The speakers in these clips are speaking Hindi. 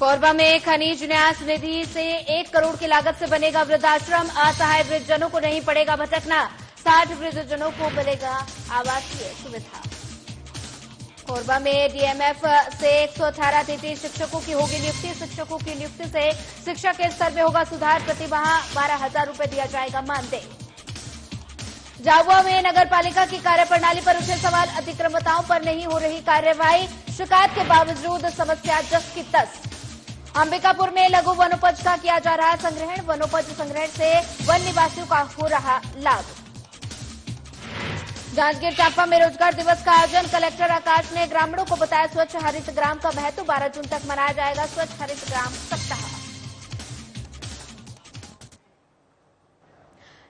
कोरबा में खनिज न्यास निधि से 1 करोड़ की लागत से बनेगा वृद्धाश्रम। असहाय वृद्धजनों को नहीं पड़ेगा भटकना। 60 वृद्धजनों को मिलेगा आवासीय सुविधा। कोरबा में डीएमएफ से 118 अतिथि शिक्षकों की होगी नियुक्ति। शिक्षकों की नियुक्ति से शिक्षा के स्तर में होगा सुधार। प्रति माह 12,000 रुपए दिया जाएगा मानदेय। झाबुआ में नगर पालिका की कार्यप्रणाली पर उठे सवाल। अतिक्रमताओं पर नहीं हो रही कार्रवाई। शिकायत के बावजूद समस्या जस की तस। अंबिकापुर में लघु वनोपज का किया जा रहा संग्रहण। वनोपज संग्रहण से वन निवासियों का हो रहा लाभ। जांजगीर चांपा में रोजगार दिवस का आयोजन। कलेक्टर आकाश ने ग्रामीणों को बताया स्वच्छ हरित ग्राम का महत्व। 12 जून तक मनाया जाएगा स्वच्छ हरित ग्राम सप्ताह।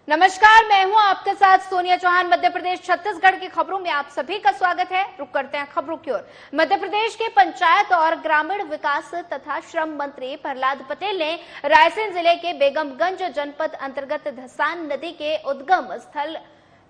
नमस्कार, मैं हूं आपके साथ सोनिया चौहान। मध्य प्रदेश छत्तीसगढ़ की खबरों में आप सभी का स्वागत है। रुक करते हैं खबरों की ओर। मध्य प्रदेश के पंचायत और ग्रामीण विकास तथा श्रम मंत्री प्रहलाद पटेल ने रायसेन जिले के बेगमगंज जनपद अंतर्गत धसान नदी के उद्गम स्थल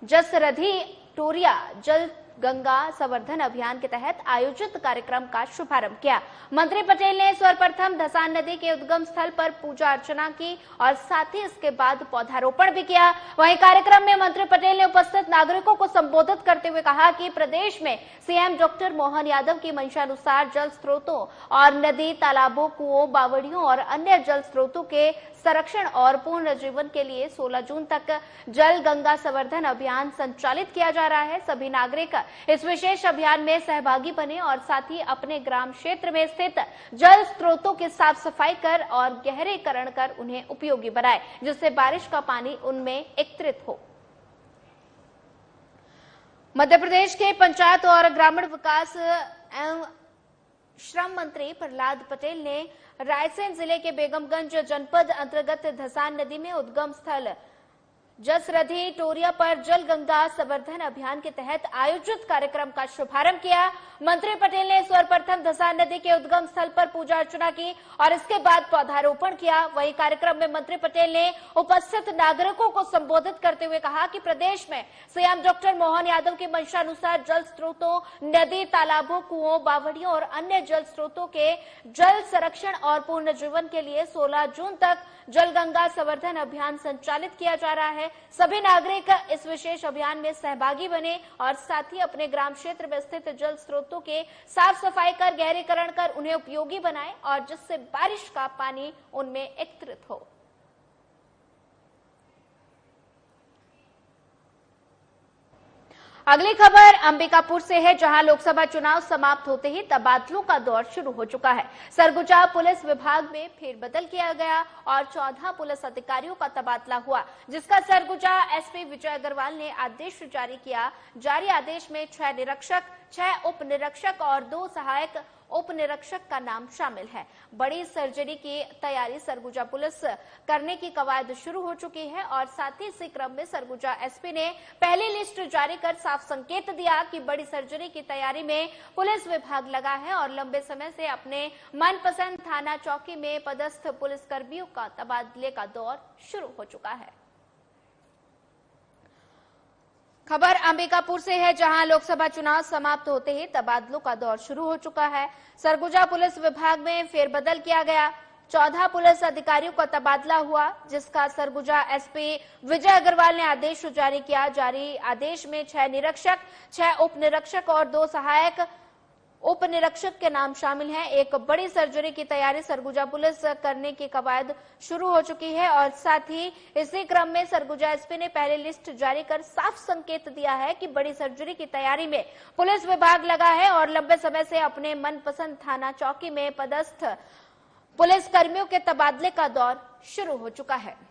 जसरधी टोरिया जल गंगा संवर्धन अभियान के तहत आयोजित कार्यक्रम का शुभारंभ किया। मंत्री पटेल ने सर्वप्रथम धसान नदी के उद्गम स्थल पर पूजा अर्चना की और साथ ही इसके बाद पौधारोपण भी किया। वहीं कार्यक्रम में मंत्री पटेल ने उपस्थित नागरिकों को संबोधित करते हुए कहा कि प्रदेश में सीएम डॉक्टर मोहन यादव की मंशानुसार जल स्रोतों और नदी, तालाबों, कुओं, बावड़ियों और अन्य जल स्रोतों के संरक्षण और पूर्ण जीवन के लिए 16 जून तक जल गंगा संवर्धन अभियान संचालित किया जा रहा है। सभी नागरिक इस विशेष अभियान में सहभागी बने और साथ ही अपने ग्राम क्षेत्र में स्थित जल स्रोतों की साफ सफाई कर और गहरीकरण कर उन्हें उपयोगी बनाए, जिससे बारिश का पानी उनमें एकत्रित हो। मध्य प्रदेश के पंचायत और ग्रामीण विकास एवं श्रम मंत्री प्रहलाद पटेल ने रायसेन जिले के बेगमगंज जनपद अंतर्गत धसान नदी में उद्गम स्थल जसरधी टोरिया पर जल गंगा संवर्धन अभियान के तहत आयोजित कार्यक्रम का शुभारंभ किया। मंत्री पटेल ने सर्वप्रथम धसान नदी के उद्गम स्थल पर पूजा अर्चना की और इसके बाद पौधारोपण किया। वहीं कार्यक्रम में मंत्री पटेल ने उपस्थित नागरिकों को संबोधित करते हुए कहा कि प्रदेश में सीएम डॉक्टर मोहन यादव की मंशानुसार जल स्रोतों, नदी, तालाबों, कुओं, बावड़ियों और अन्य जल स्रोतों के जल संरक्षण और पूर्ण जीवन के लिए 16 जून तक जल गंगा संवर्धन अभियान संचालित किया जा रहा है। सभी नागरिक इस विशेष अभियान में सहभागी बने और साथ ही अपने ग्राम क्षेत्र में स्थित जल स्रोतों के साफ सफाई कर गहरीकरण कर उन्हें उपयोगी बनाएं और जिससे बारिश का पानी उनमें एकत्रित हो। अगली खबर अंबिकापुर से है, जहां लोकसभा चुनाव समाप्त होते ही तबादलों का दौर शुरू हो चुका है। सरगुजा पुलिस विभाग में फेरबदल किया गया और 14 पुलिस अधिकारियों का तबादला हुआ, जिसका सरगुजा एसपी विजय अग्रवाल ने आदेश जारी किया। जारी आदेश में 6 निरीक्षक, 6 उप निरीक्षक और 2 सहायक उप निरीक्षक का नाम शामिल है। बड़ी सर्जरी की तैयारी सरगुजा पुलिस करने की कवायद शुरू हो चुकी है और साथ ही इसी क्रम में सरगुजा एसपी ने पहली लिस्ट जारी कर साफ संकेत दिया कि बड़ी सर्जरी की तैयारी में पुलिस विभाग लगा है और लंबे समय से अपने मनपसंद थाना चौकी में पदस्थ पुलिस कर्मियों का तबादले का दौर शुरू हो चुका है। खबर अंबिकापुर से है, जहां लोकसभा चुनाव समाप्त होते ही तबादलों का दौर शुरू हो चुका है। सरगुजा पुलिस विभाग में फेरबदल किया गया। 14 पुलिस अधिकारियों का तबादला हुआ, जिसका सरगुजा एसपी विजय अग्रवाल ने आदेश जारी किया। जारी आदेश में 6 निरीक्षक, 6 उप निरीक्षक और 2 सहायक उप निरीक्षक के नाम शामिल हैं। एक बड़ी सर्जरी की तैयारी सरगुजा पुलिस करने की कवायद शुरू हो चुकी है और साथ ही इसी क्रम में सरगुजा एसपी ने पहली लिस्ट जारी कर साफ संकेत दिया है कि बड़ी सर्जरी की तैयारी में पुलिस विभाग लगा है और लंबे समय से अपने मनपसंद थाना चौकी में पदस्थ पुलिस कर्मियों के तबादले का दौर शुरू हो चुका है।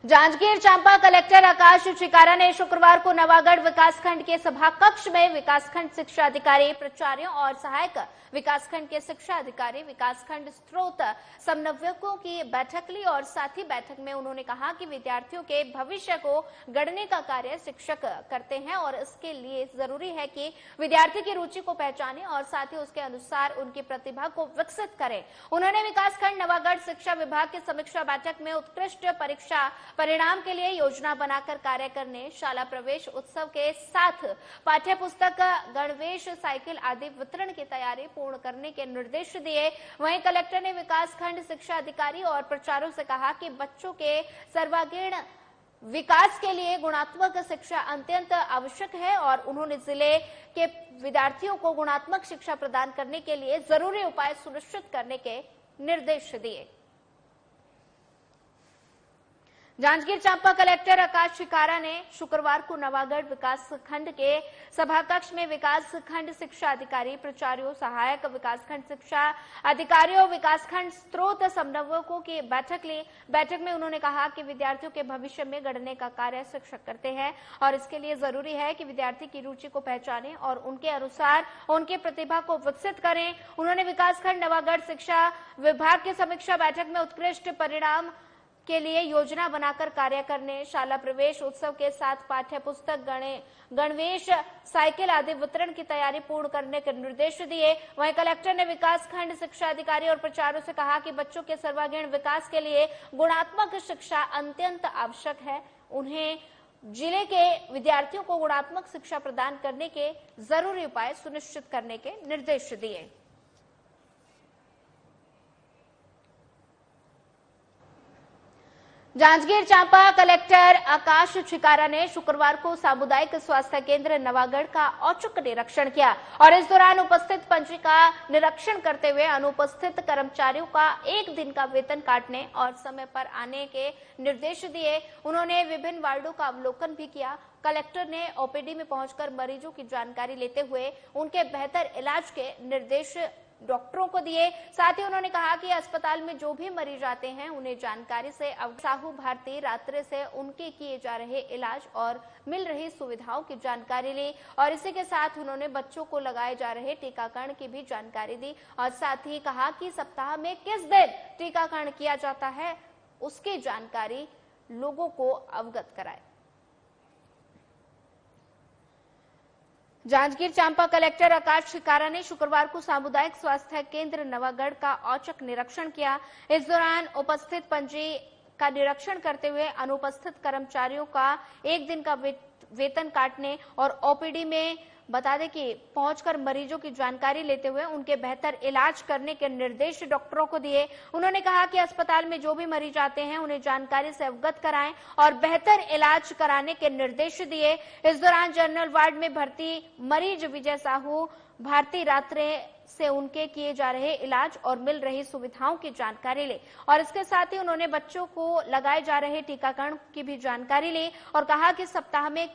जांजगीर चांपा कलेक्टर आकाश चिकारा ने शुक्रवार को नवागढ़ विकासखंड के सभा कक्ष में विकासखंड शिक्षा अधिकारी, प्राचार्यों और सहायक विकासखंड के शिक्षा अधिकारी, विकासखंड स्रोत समन्वयकों की बैठक ली और साथ ही बैठक में उन्होंने कहा कि विद्यार्थियों के भविष्य को गढ़ने का कार्य शिक्षक करते हैं और इसके लिए जरूरी है कि विद्यार्थी की रुचि को पहचाने और साथ ही उसके अनुसार उनकी प्रतिभा को विकसित करें। उन्होंने विकासखंड नवागढ़ शिक्षा विभाग की समीक्षा बैठक में उत्कृष्ट परीक्षा परिणाम के लिए योजना बनाकर कार्य करने, शाला प्रवेश उत्सव के साथ पाठ्य पुस्तक, गणवेश, साइकिल आदि वितरण की तैयारी पूर्ण करने के निर्देश दिए। वहीं कलेक्टर ने विकासखंड शिक्षा अधिकारी और प्राचार्यों से कहा कि बच्चों के सर्वांगीण विकास के लिए गुणात्मक शिक्षा अत्यंत आवश्यक है और उन्होंने जिले के विद्यार्थियों को गुणात्मक शिक्षा प्रदान करने के लिए जरूरी उपाय सुनिश्चित करने के निर्देश दिए। जांजगीर चांपा कलेक्टर आकाश शिकारा ने शुक्रवार को नवागढ़ विकास खंड के सभाकक्ष में विकास खंड शिक्षा अधिकारी, प्राचार्यों, सहायक विकासखंड शिक्षा अधिकारियों, विकासखंड स्रोत समन्वयकों की बैठक ली। बैठक में उन्होंने कहा कि विद्यार्थियों के भविष्य में गढ़ने का कार्य शिक्षक करते हैं और इसके लिए जरूरी है कि विद्यार्थी की रुचि को पहचानें और उनके अनुसार उनकी प्रतिभा को विकसित करें। उन्होंने विकासखंड नवागढ़ शिक्षा विभाग की समीक्षा बैठक में उत्कृष्ट परिणाम के लिए योजना बनाकर कार्य करने, शाला प्रवेश उत्सव के साथ पाठ्य पुस्तक, गणवेश, साइकिल आदि वितरण की तैयारी पूर्ण करने के निर्देश दिए। वहीं कलेक्टर ने विकासखंड शिक्षा अधिकारी और प्राचार्यों से कहा कि बच्चों के सर्वांगीण विकास के लिए गुणात्मक शिक्षा अत्यंत आवश्यक है। उन्हें जिले के विद्यार्थियों को गुणात्मक शिक्षा प्रदान करने के जरूरी उपाय सुनिश्चित करने के निर्देश दिए। जांजगीर चांपा कलेक्टर आकाश छिकारा ने शुक्रवार को सामुदायिक स्वास्थ्य केंद्र नवागढ़ का औचक निरीक्षण किया और इस दौरान उपस्थित पंजी का निरीक्षण करते हुए अनुपस्थित कर्मचारियों का 1 दिन का वेतन काटने और समय पर आने के निर्देश दिए। उन्होंने विभिन्न वार्डों का अवलोकन भी किया। कलेक्टर ने ओपीडी में पहुंचकर मरीजों की जानकारी लेते हुए उनके बेहतर इलाज के निर्देश डॉक्टरों को दिए। साथ ही उन्होंने कहा कि अस्पताल में जो भी मरीज आते हैं उन्हें जानकारी से साहू भारती रात्रि से उनके किए जा रहे इलाज और मिल रही सुविधाओं की जानकारी ली और इसी के साथ उन्होंने बच्चों को लगाए जा रहे टीकाकरण की भी जानकारी दी और साथ ही कहा कि सप्ताह में किस दिन टीकाकरण किया जाता है उसकी जानकारी लोगों को अवगत कराए। जांजगीर चांपा कलेक्टर आकाश शिकारा ने शुक्रवार को सामुदायिक स्वास्थ्य केंद्र नवागढ़ का औचक निरीक्षण किया। इस दौरान उपस्थित पंजी का निरीक्षण करते हुए अनुपस्थित कर्मचारियों का 1 दिन का वेतन काटने और ओपीडी में बता दें कि पहुंचकर मरीजों की जानकारी लेते हुए उनके बेहतर इलाज करने के निर्देश डॉक्टरों को दिए। उन्होंने कहा कि अस्पताल में जो भी मरीज आते हैं उन्हें जानकारी से अवगत कराएं और बेहतर इलाज कराने के निर्देश दिए। इस दौरान जनरल वार्ड में भर्ती मरीज विजय साहू भारती रात्रि से उनके किए जा रहे इलाज और मिल रही सुविधाओं की जानकारी ली और इसके साथ ही उन्होंने बच्चों को लगाए जा रहे टीकाकरण की भी जानकारी ली और कहा कि सप्ताह में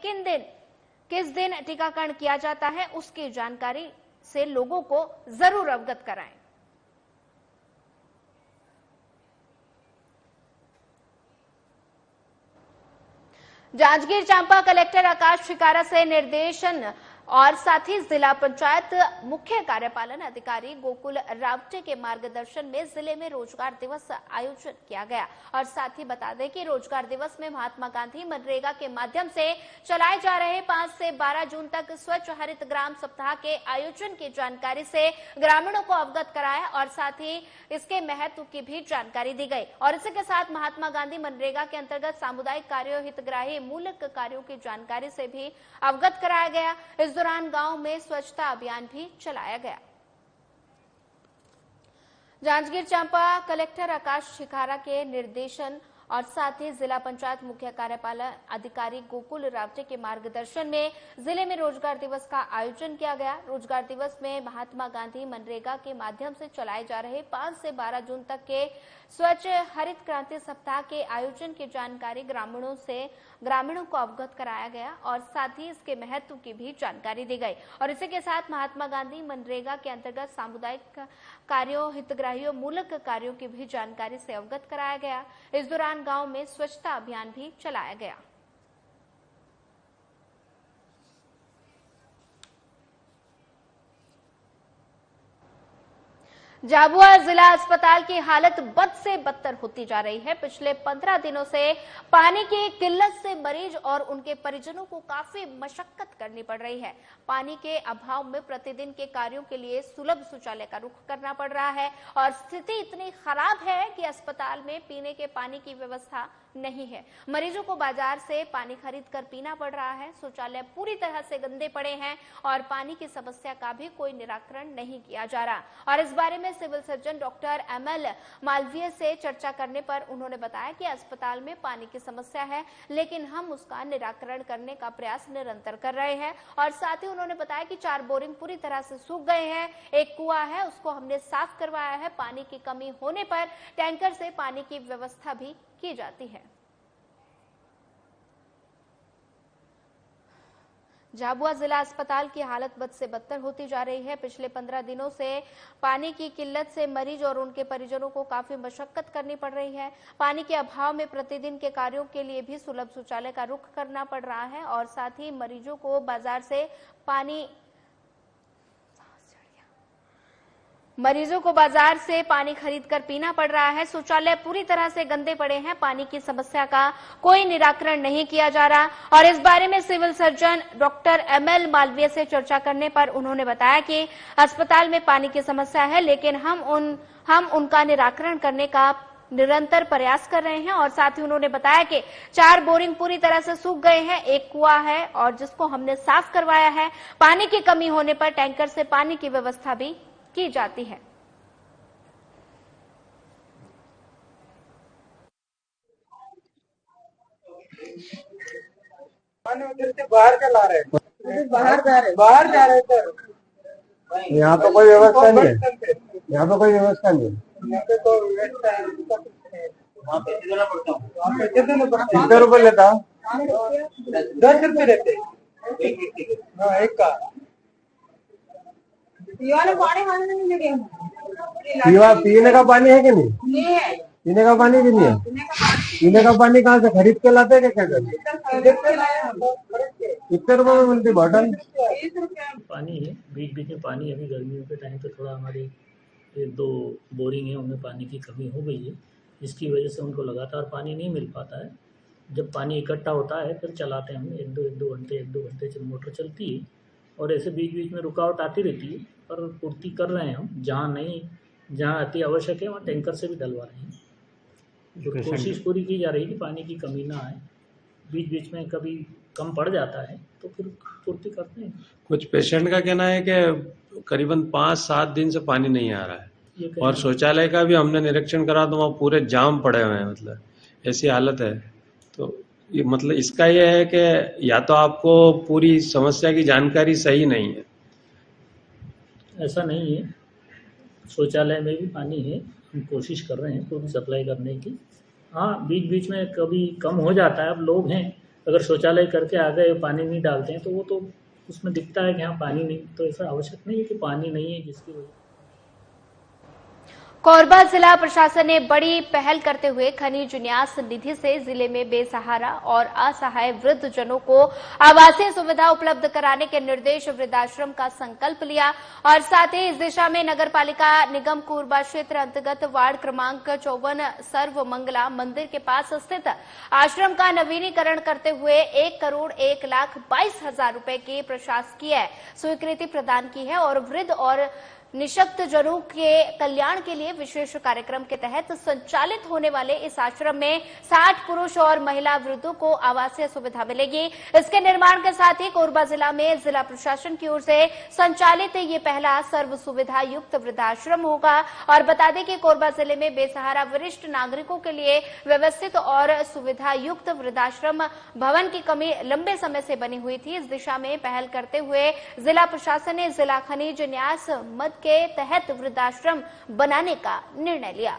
किस दिन टीकाकरण किया जाता है उसकी जानकारी से लोगों को जरूर अवगत कराएं। जांजगीर चांपा कलेक्टर आकाश शिकारा से निर्देशन और साथ ही जिला पंचायत मुख्य कार्यपालन अधिकारी गोकुल रावटे के मार्गदर्शन में जिले में रोजगार दिवस आयोजित किया गया और साथ ही बता दें कि रोजगार दिवस में महात्मा गांधी मनरेगा के माध्यम से चलाए जा रहे 5 से 12 जून तक स्वच्छ हरित ग्राम सप्ताह के आयोजन की जानकारी से ग्रामीणों को अवगत कराया और साथ ही इसके महत्व की भी जानकारी दी गई और इसी के साथ महात्मा गांधी मनरेगा के अंतर्गत सामुदायिक कार्यों, हितग्राही मूलक कार्यों की जानकारी से भी अवगत कराया गया। इस दौरान गांव में स्वच्छता अभियान भी चलाया गया। जांजगीर चांपा कलेक्टर आकाश शिकारा के निर्देशन और साथ ही जिला पंचायत मुख्य कार्यपालन अधिकारी गोकुल रावटे के मार्गदर्शन में जिले में रोजगार दिवस का आयोजन किया गया। रोजगार दिवस में महात्मा गांधी मनरेगा के माध्यम से चलाए जा रहे 5 से 12 जून तक के स्वच्छ हरित क्रांति सप्ताह के आयोजन की जानकारी ग्रामीणों को अवगत कराया गया और साथ ही इसके महत्व की भी जानकारी दी गई और इसी के साथ महात्मा गांधी मनरेगा के अंतर्गत सामुदायिक कार्यों, हितग्राहियों मूलक कार्यों की भी जानकारी से अवगत कराया गया। इस दौरान गांव में स्वच्छता अभियान भी चलाया गया। झाबुआ जिला अस्पताल की हालत बद से बदतर होती जा रही है। पिछले 15 दिनों से पानी की किल्लत से मरीज और उनके परिजनों को काफी मशक्कत करनी पड़ रही है। पानी के अभाव में प्रतिदिन के कार्यों के लिए सुलभ शौचालय का रुख करना पड़ रहा है और स्थिति इतनी खराब है कि अस्पताल में पीने के पानी की व्यवस्था नहीं है। मरीजों को बाजार से पानी खरीद कर पीना पड़ रहा है। शौचालय पूरी तरह से गंदे पड़े हैं और पानी की समस्या का भी कोई निराकरण नहीं किया जा रहा। और इस बारे में civil surgeon doctor ML Malviya से चर्चा करने पर उन्होंने बताया कि अस्पताल में पानी की समस्या है, लेकिन हम उसका निराकरण करने का प्रयास निरंतर कर रहे हैं। और साथ ही उन्होंने बताया कि 4 बोरिंग पूरी तरह से सूख गए हैं। एक कुआं है, उसको हमने साफ करवाया है। पानी की कमी होने पर टैंकर से पानी की व्यवस्था भी की जाती है। झाबुआ जिला अस्पताल की हालत बद से बदतर होती जा रही है। पिछले 15 दिनों से पानी की किल्लत से मरीज और उनके परिजनों को काफी मशक्कत करनी पड़ रही है। पानी के अभाव में प्रतिदिन के कार्यों के लिए भी सुलभ शौचालय का रुख करना पड़ रहा है और साथ ही मरीजों को बाजार से पानी खरीदकर पीना पड़ रहा है। शौचालय पूरी तरह से गंदे पड़े हैं। पानी की समस्या का कोई निराकरण नहीं किया जा रहा। और इस बारे में civil surgeon doctor ML Malviya से चर्चा करने पर उन्होंने बताया कि अस्पताल में पानी की समस्या है, लेकिन हम उनका निराकरण करने का निरंतर प्रयास कर रहे हैं। और साथ ही उन्होंने बताया कि 4 बोरिंग पूरी तरह से सूख गए हैं। एक कुआं है और जिसको हमने साफ करवाया है। पानी की कमी होने पर टैंकर से पानी की व्यवस्था भी की जाती है। उधर से बाहर चला रहे हैं, बाहर जा रहे सर। यहाँ पे कोई व्यवस्था नहीं है। यहाँ पे कोई व्यवस्था नहीं है। यहाँ पे तो व्यवस्था है। वहाँ पैसे देना पड़ता हूँ। कितने रुपए लेता? 10 रुपए लेते हाँ, एक का। पीने का पानी है कि नहीं है? पीने का पानी भी नहीं है। पीने का पानी कहाँ से खरीद के लाते हैं क्या? कितने रुपए में मिलती बॉटल? पानी है, बीच बीच में पानी अभी गर्मियों के टाइम पे थोड़ा हमारे 1-2 बोरिंग है, उनमें पानी की कमी हो गई है। इसकी वजह से उनको लगातार पानी नहीं मिल पाता है। जब पानी इकट्ठा होता है फिर चलाते हैं हम 1-2 घंटे जब मोटर चलती है। और ऐसे बीच बीच में रुकावट आती रहती है, पर पूर्ति कर रहे हैं हम। जहाँ अति आवश्यक है वहाँ टैंकर से भी डलवा रहे हैं। जो कोशिश पूरी की जा रही है कि पानी की कमी ना आए। बीच बीच में कभी कम पड़ जाता है तो फिर पूर्ति करते हैं। कुछ पेशेंट का कहना है कि करीबन 5-7 दिन से पानी नहीं आ रहा है। और शौचालय का भी हमने निरीक्षण करा तो वहाँ पूरे जाम पड़े हुए हैं, मतलब ऐसी हालत है। तो ये मतलब इसका ये है कि या तो आपको पूरी समस्या की जानकारी सही नहीं है। ऐसा नहीं है, शौचालय में भी पानी है। हम कोशिश कर रहे हैं पूरी सप्लाई करने की। हाँ, बीच बीच में कभी कम हो जाता है। अब लोग हैं, अगर शौचालय करके आ गए पानी नहीं डालते हैं तो वो तो उसमें दिखता है कि हाँ पानी नहीं, तो ऐसा आवश्यक नहीं है कि पानी नहीं है जिसकी वजह। कोरबा जिला प्रशासन ने बड़ी पहल करते हुए खनिज न्यास निधि से जिले में बेसहारा और असहाय वृद्ध जनों को आवासीय सुविधा उपलब्ध कराने के निर्देश वृद्धाश्रम का संकल्प लिया। और साथ ही इस दिशा में नगर पालिका निगम कोरबा क्षेत्र अंतर्गत वार्ड क्रमांक 54 सर्व मंगला मंदिर के पास स्थित आश्रम का नवीनीकरण करते हुए 1,01,22,000 रुपए की प्रशासकीय स्वीकृति प्रदान की है। और वृद्ध और निशक्त जनों के कल्याण के लिए विशेष कार्यक्रम के तहत संचालित होने वाले इस आश्रम में 60 पुरुष और महिला वृद्धों को आवासीय सुविधा मिलेगी। इसके निर्माण के साथ ही कोरबा जिला में जिला प्रशासन की ओर से संचालित ये पहला सर्व सुविधा युक्त वृद्धाश्रम होगा। और बता दें कि कोरबा जिले में बेसहारा वरिष्ठ नागरिकों के लिए व्यवस्थित और सुविधा युक्त वृद्धाश्रम भवन की कमी लंबे समय से बनी हुई थी। इस दिशा में पहल करते हुए जिला प्रशासन ने जिला खनिज न्यास मद के तहत वृद्धाश्रम बनाने का निर्णय लिया।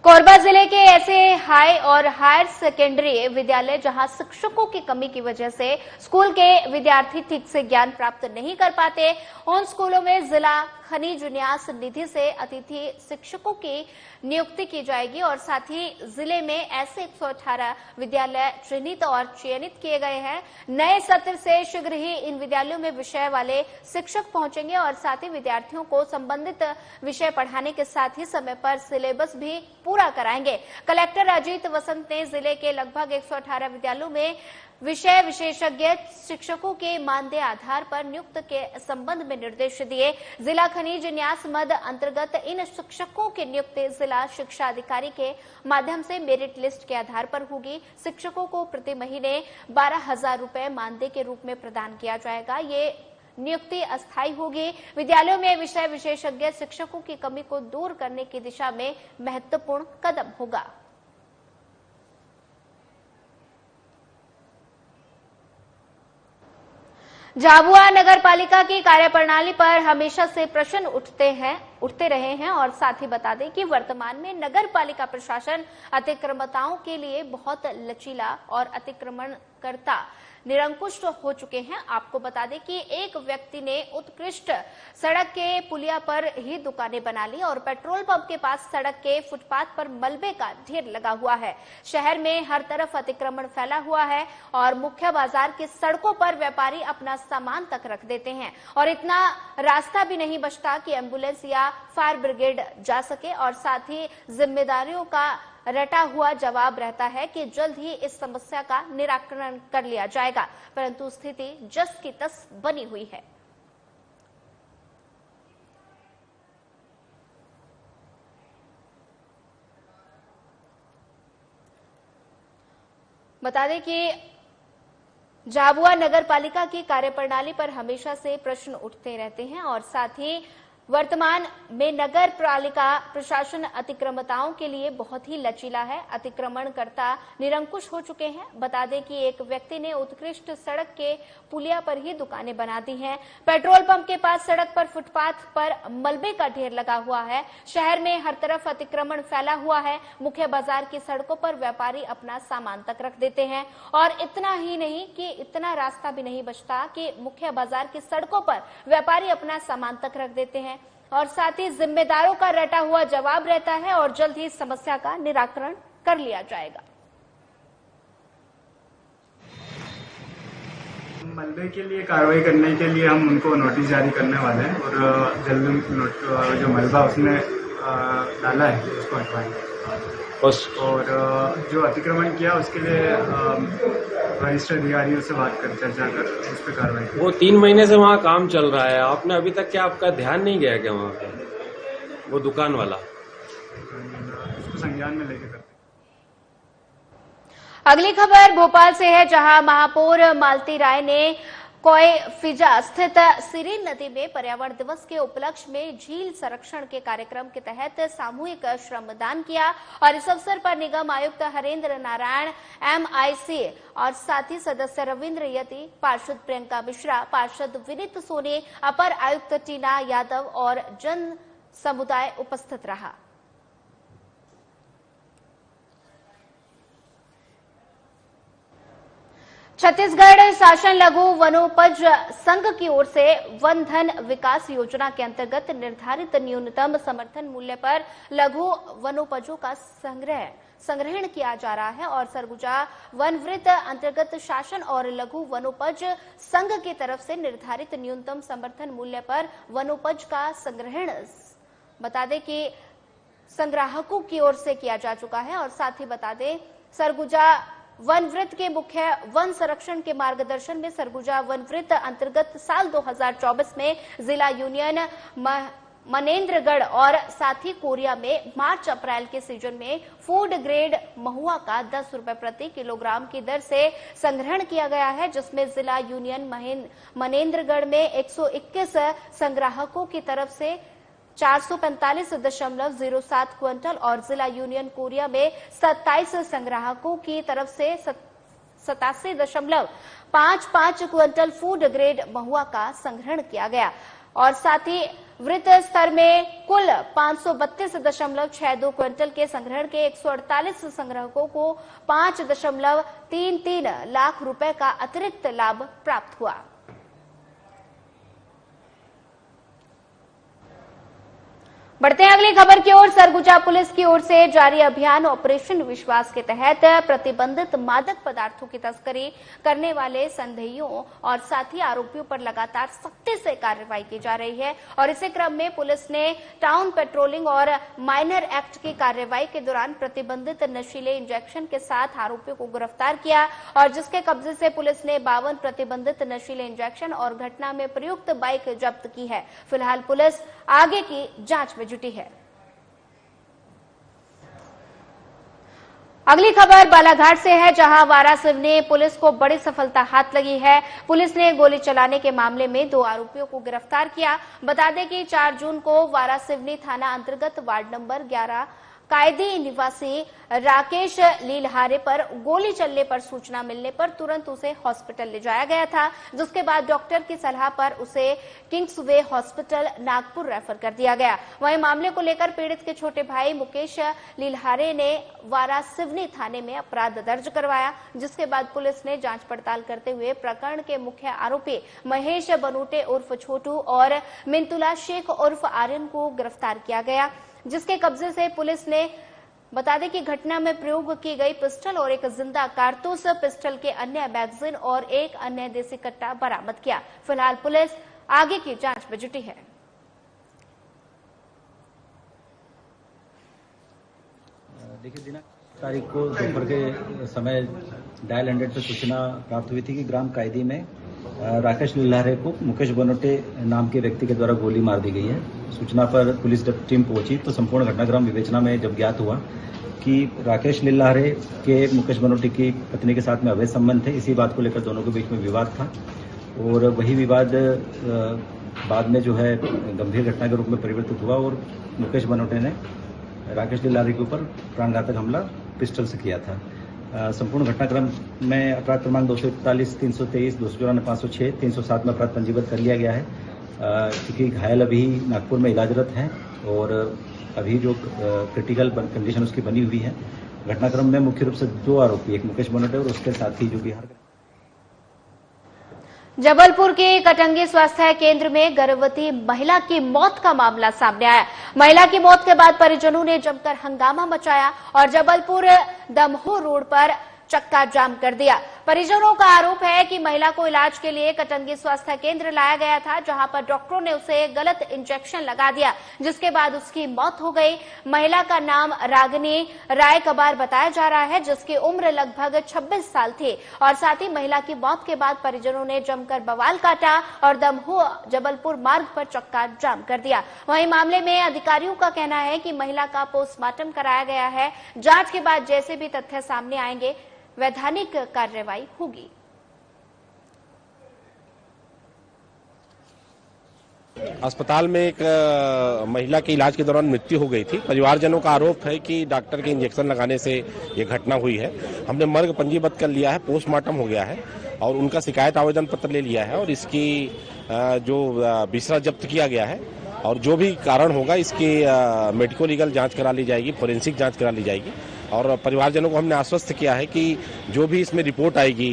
कोरबा जिले के ऐसे हाई और हायर सेकेंडरी विद्यालय जहां शिक्षकों की कमी की वजह से स्कूल के विद्यार्थी ठीक से ज्ञान प्राप्त नहीं कर पाते, उन स्कूलों में जिला खनिज न्यास निधि से अतिथि शिक्षकों की नियुक्ति की जाएगी। और साथ ही जिले में ऐसे 118 विद्यालय चिन्हित और चयनित किए गए हैं। नए सत्र से शीघ्र ही इन विद्यालयों में विषय वाले शिक्षक पहुंचेंगे और साथ ही विद्यार्थियों को संबंधित विषय पढ़ाने के साथ ही समय पर सिलेबस भी पूरा कराएंगे। कलेक्टर अजीत वसंत ने जिले के लगभग 118 विद्यालयों में विषय विशेषज्ञ शिक्षकों के मानदेय आधार पर नियुक्त के संबंध में निर्देश दिए। जिला खनिज न्यास मद अंतर्गत इन शिक्षकों की नियुक्ति जिला शिक्षा अधिकारी के माध्यम से मेरिट लिस्ट के आधार पर होगी। शिक्षकों को प्रति महीने 12,000 रुपए मानदेय के रूप में प्रदान किया जाएगा। ये नियुक्ति अस्थायी होगी। विद्यालयों में विषय विशेषज्ञ शिक्षकों की कमी को दूर करने की दिशा में महत्वपूर्ण कदम होगा। झाबुआ नगर पालिका की कार्यप्रणाली पर हमेशा से प्रश्न उठते रहे हैं और साथ ही बता दें कि वर्तमान में नगर पालिका प्रशासन अतिक्रमणताओं के लिए बहुत लचीला और अतिक्रमणकर्ता निरंकुश हो चुके हैं। आपको बता दें कि एक व्यक्ति ने उत्कृष्ट सड़क के पुलिया पर ही दुकानें बना ली और पेट्रोल पंप के पास सड़क के फुटपाथ पर मलबे का ढेर लगा हुआ है। शहर में हर तरफ अतिक्रमण फैला हुआ है और मुख्य बाजार की सड़कों पर व्यापारी अपना सामान तक रख देते हैं और इतना रास्ता भी नहीं बचता कि एम्बुलेंस या फायर ब्रिगेड जा सके। और साथ ही जिम्मेदारियों का रटा हुआ जवाब रहता है कि जल्द ही इस समस्या का निराकरण कर लिया जाएगा, परंतु स्थिति जस की तस बनी हुई है। बता दें कि झाबुआ नगर पालिका की कार्यप्रणाली पर हमेशा से प्रश्न उठते रहते हैं और साथ ही वर्तमान में नगर पालिका प्रशासन अतिक्रमणताओं के लिए बहुत ही लचीला है। अतिक्रमणकर्ता निरंकुश हो चुके हैं। बता दें कि एक व्यक्ति ने उत्कृष्ट सड़क के पुलिया पर ही दुकानें बना दी हैं। पेट्रोल पंप के पास सड़क पर फुटपाथ पर मलबे का ढेर लगा हुआ है। शहर में हर तरफ अतिक्रमण फैला हुआ है। मुख्य बाजार की सड़कों पर व्यापारी अपना सामान तक रख देते हैं और इतना ही नहीं कि इतना रास्ता भी नहीं बचता कि मुख्य बाजार की सड़कों पर व्यापारी अपना सामान तक रख देते हैं और साथ ही जिम्मेदारों का रटा हुआ जवाब रहता है और जल्द ही इस समस्या का निराकरण कर लिया जाएगा। मलबे के लिए कार्रवाई करने के लिए हम उनको नोटिस जारी करने वाले हैं और जल्द जो मलबा उसने डाला है उसको हटवाएंगे और जो अतिक्रमण किया उसके लिए वरिष्ठ अधिकारियों से बात कर चर्चा कर उस पर कार्रवाई। वो 3 महीने से वहाँ काम चल रहा है, आपने अभी तक क्या आपका ध्यान नहीं गया क्या वहाँ पे वो दुकान वाला? उसको संज्ञान में लेके करते। अगली खबर भोपाल से है, जहां महापौर मालती राय ने कोय फिजा स्थित सिरीन नदी में पर्यावरण दिवस के उपलक्ष्य में झील संरक्षण के कार्यक्रम के तहत सामूहिक श्रमदान किया और इस अवसर पर निगम आयुक्त हरेंद्र नारायण, MIC और साथी सदस्य रविंद्र यति, पार्षद प्रियंका मिश्रा, पार्षद विनीत सोनी, अपर आयुक्त टीना यादव और जन समुदाय उपस्थित रहा। छत्तीसगढ़ शासन लघु वनोपज संघ की ओर से वन धन विकास योजना के अंतर्गत निर्धारित न्यूनतम समर्थन मूल्य पर लघु वनोपजों का संग्रहण किया जा रहा है और सरगुजा वनवृत्त अंतर्गत शासन और लघु वनोपज संघ की तरफ से निर्धारित न्यूनतम समर्थन मूल्य पर वनोपज का संग्रहण बता दें कि संग्राहकों की ओर से किया जा चुका है और साथ ही बता दें सरगुजा वनवृत्त के मुख्य वन संरक्षण के मार्गदर्शन में सरगुजा वनवृत्त अंतर्गत साल 2024 में जिला यूनियन मनेन्द्रगढ़ और साथ ही कोरिया में मार्च अप्रैल के सीजन में फूड ग्रेड महुआ का 10 रुपए प्रति किलोग्राम की दर से संग्रहण किया गया है, जिसमें जिला यूनियन मनेन्द्रगढ़ में 121 संग्राहकों की तरफ से 445.07 क्विंटल और जिला यूनियन कोरिया में 27 संग्राहकों की तरफ से 87.55 क्विंटल फूड ग्रेड महुआ का संग्रहण किया गया और साथ ही वृत्त स्तर में कुल 532.62 क्विंटल के संग्रहण के 148 संग्राहकों को 5.33 लाख रुपए का अतिरिक्त लाभ प्राप्त हुआ। बढ़ते हैं अगली खबर की ओर। सरगुजा पुलिस की ओर से जारी अभियान ऑपरेशन विश्वास के तहत प्रतिबंधित मादक पदार्थों की तस्करी करने वाले संदेहियों और साथी आरोपियों पर लगातार सख्ती से कार्रवाई की जा रही है और इसी क्रम में पुलिस ने टाउन पेट्रोलिंग और माइनर एक्ट की कार्रवाई के दौरान प्रतिबंधित नशीले इंजेक्शन के साथ आरोपियों को गिरफ्तार किया और जिसके कब्जे से पुलिस ने 52 प्रतिबंधित नशीले इंजेक्शन और घटना में प्रयुक्त बाइक जब्त की है। फिलहाल पुलिस आगे की जांच में जुटी है। अगली खबर बालाघाट से है, जहां वारासिवनी पुलिस को बड़ी सफलता हाथ लगी है। पुलिस ने गोली चलाने के मामले में 2 आरोपियों को गिरफ्तार किया। बता दें कि 4 जून को वारासिवनी थाना अंतर्गत वार्ड नंबर 11 कायदी निवासी राकेश लीलहारे पर गोली चलने पर सूचना मिलने पर तुरंत उसे हॉस्पिटल ले जाया गया था, जिसके बाद डॉक्टर की सलाह पर उसे किंग्सवे हॉस्पिटल नागपुर रेफर कर दिया गया। वहीं मामले को लेकर पीड़ित के छोटे भाई मुकेश लीलहारे ने वारासिवनी थाने में अपराध दर्ज करवाया, जिसके बाद पुलिस ने जांच पड़ताल करते हुए प्रकरण के मुख्य आरोपी महेश बनूटे उर्फ छोटू और मिंतुला शेख उर्फ आर्यन को गिरफ्तार किया गया, जिसके कब्जे से पुलिस ने बता दें कि घटना में प्रयोग की गई पिस्टल और एक जिंदा कारतूस, पिस्टल के अन्य मैगजीन और एक अन्य देसी कट्टा बरामद किया। फिलहाल पुलिस आगे की जांच में जुटी है। देखिए, दिनांक तारीख को दोपहर के समय डायल 100 पर सूचना प्राप्त हुई थी कि ग्राम कायदी में राकेश लीलहारे को मुकेश बनोटे नाम के व्यक्ति के द्वारा गोली मार दी गई है। सूचना पर पुलिस जब टीम पहुंची तो संपूर्ण घटनाक्रम विवेचना में जब ज्ञात हुआ कि राकेश लीलहारे के मुकेश बनोटे की पत्नी के साथ में अवैध संबंध थे, इसी बात को लेकर दोनों के बीच में विवाद था और वही विवाद बाद में जो है गंभीर घटना के रूप में परिवर्तित हुआ और मुकेश बनोटे ने राकेश लीलहारे के ऊपर प्राणघातक हमला पिस्टल से किया था। संपूर्ण घटनाक्रम में अपराध क्रमांक 241, 323, 294, 506, 307 में अपराध पंजीबद्ध कर लिया गया है। क्योंकि घायल अभी नागपुर में इलाजरत हैं और अभी जो क्रिटिकल कंडीशन उसकी बनी हुई है। घटनाक्रम में मुख्य रूप से 2 आरोपी, एक मुकेश बनोटे और उसके साथी जो बिहार के जबलपुर के कटंगी स्वास्थ्य केंद्र में गर्भवती महिला की मौत का मामला सामने आया। महिला की मौत के बाद परिजनों ने जमकर हंगामा मचाया और जबलपुर दमोह रोड पर चक्का जाम कर दिया। परिजनों का आरोप है कि महिला को इलाज के लिए कटंगी स्वास्थ्य केंद्र लाया गया था, जहां पर डॉक्टरों ने उसे गलत इंजेक्शन लगा दिया, जिसके बाद उसकी मौत हो गई। महिला का नाम रागिनी राय कबार बताया जा रहा है, जिसकी उम्र लगभग 26 साल थी और साथ ही महिला की मौत के बाद परिजनों ने जमकर बवाल काटा और दमोह जबलपुर मार्ग पर चक्का जाम कर दिया। वहीं मामले में अधिकारियों का कहना है कि महिला का पोस्टमार्टम कराया गया है। जांच के बाद जैसे भी तथ्य सामने आएंगे वैधानिक कार्रवाई होगी। अस्पताल में एक महिला की इलाज के दौरान मृत्यु हो गई थी। परिवारजनों का आरोप है कि डॉक्टर के इंजेक्शन लगाने से ये घटना हुई है। हमने मर्ग पंजीबद्ध कर लिया है, पोस्टमार्टम हो गया है और उनका शिकायत आवेदन पत्र ले लिया है और इसकी जो बिस्तरा जब्त किया गया है और जो भी कारण होगा इसकी मेडिको लीगल जांच करा ली जाएगी, फोरेंसिक जांच करा ली जाएगी और परिवारजनों को हमने आश्वस्त किया है कि जो भी इसमें रिपोर्ट आएगी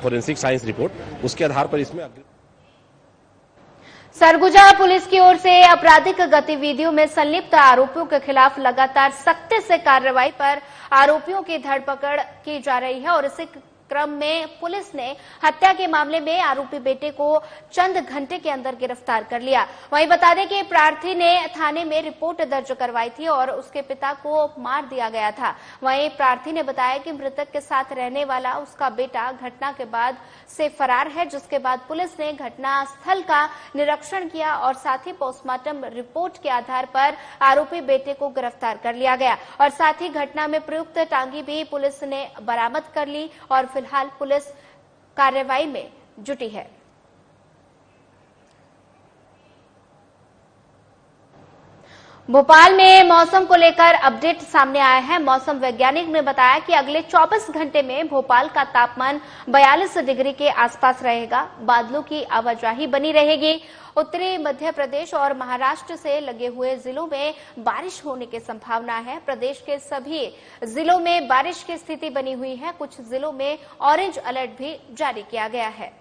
फोरेंसिक साइंस रिपोर्ट, उसके आधार पर इसमें सरगुजा पुलिस की ओर से आपराधिक गतिविधियों में संलिप्त आरोपियों के खिलाफ लगातार सख्ती से कार्रवाई पर आरोपियों की धरपकड़ की जा रही है और इसी क्रम में पुलिस ने हत्या के मामले में आरोपी बेटे को चंद घंटे के अंदर गिरफ्तार कर लिया। वहीं बता दें कि प्रार्थी ने थाने में रिपोर्ट दर्ज करवाई थी और उसके पिता को मार दिया गया था। वहीं प्रार्थी ने बताया कि मृतक के साथ रहने वाला उसका बेटा घटना के बाद से फरार है, जिसके बाद पुलिस ने घटना स्थल का निरीक्षण किया और साथ ही पोस्टमार्टम रिपोर्ट के आधार पर आरोपी बेटे को गिरफ्तार कर लिया गया और साथ ही घटना में प्रयुक्त टांगी भी पुलिस ने बरामद कर ली और फिलहाल पुलिस कार्रवाई में जुटी है। भोपाल में मौसम को लेकर अपडेट सामने आया है। मौसम वैज्ञानिक ने बताया कि अगले 24 घंटे में भोपाल का तापमान 42 डिग्री के आसपास रहेगा। बादलों की आवाजाही बनी रहेगी। उत्तरी मध्य प्रदेश और महाराष्ट्र से लगे हुए जिलों में बारिश होने की संभावना है। प्रदेश के सभी जिलों में बारिश की स्थिति बनी हुई है। कुछ जिलों में ऑरेंज अलर्ट भी जारी किया गया है।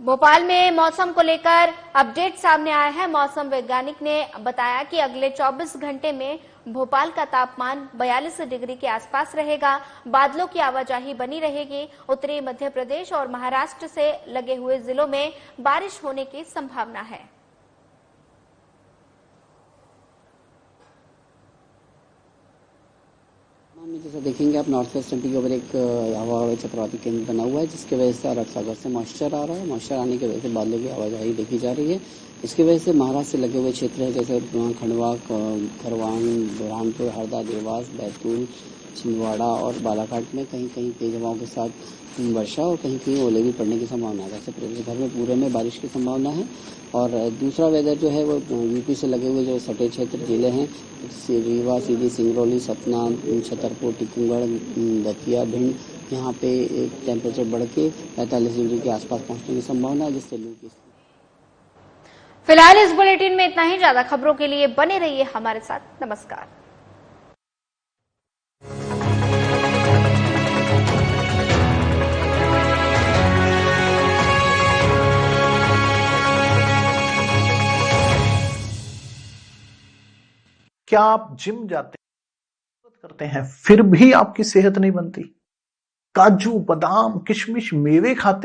भोपाल में मौसम को लेकर अपडेट सामने आया है। मौसम वैज्ञानिक ने बताया कि अगले 24 घंटे में भोपाल का तापमान 42 डिग्री के आसपास रहेगा। बादलों की आवाजाही बनी रहेगी। उत्तरी मध्य प्रदेश और महाराष्ट्र से लगे हुए जिलों में बारिश होने की संभावना है। जैसा देखेंगे आप, नॉर्थ वेस्ट एमपी के ऊपर एक हवा चक्रवाती केंद्र बना हुआ है, जिसकी वजह से अरब सागर से मॉइस्चर आ रहा है। मॉइस्चर आने की वजह से बादलों की आवाजाही देखी जा रही है। इसकी वजह से महाराष्ट्र से लगे हुए क्षेत्र है, जैसे खंडवा, खरवान, बुरहानपुर, हरदा, देवास, बैतूल, छिंदवाड़ा और बालाघाट में कहीं कहीं तेज हवाओं के साथ वर्षा और कहीं कहीं ओले भी पड़ने की संभावना है। वैसे प्रदेश भर में पूरे में बारिश की संभावना है। और दूसरा वेदर जो है वो यूपी से लगे हुए जो सटे क्षेत्र जिले हैं, रीवा, सीधी, सिंगरौली, सतना, छतरपुर, टीकमगढ़, दतिया, भिंड, यहाँ पे टेम्परेचर बढ़ के 45 डिग्री के आसपास पहुंचने की संभावना है, जिससे लू की। फिलहाल इस बुलेटिन में इतना ही। ज्यादा खबरों के लिए बने रहिए हमारे साथ। नमस्कार। क्या आप जिम जाते करते हैं फिर भी आपकी सेहत नहीं बनती? काजू, बादाम, किशमिश, मेवे खाते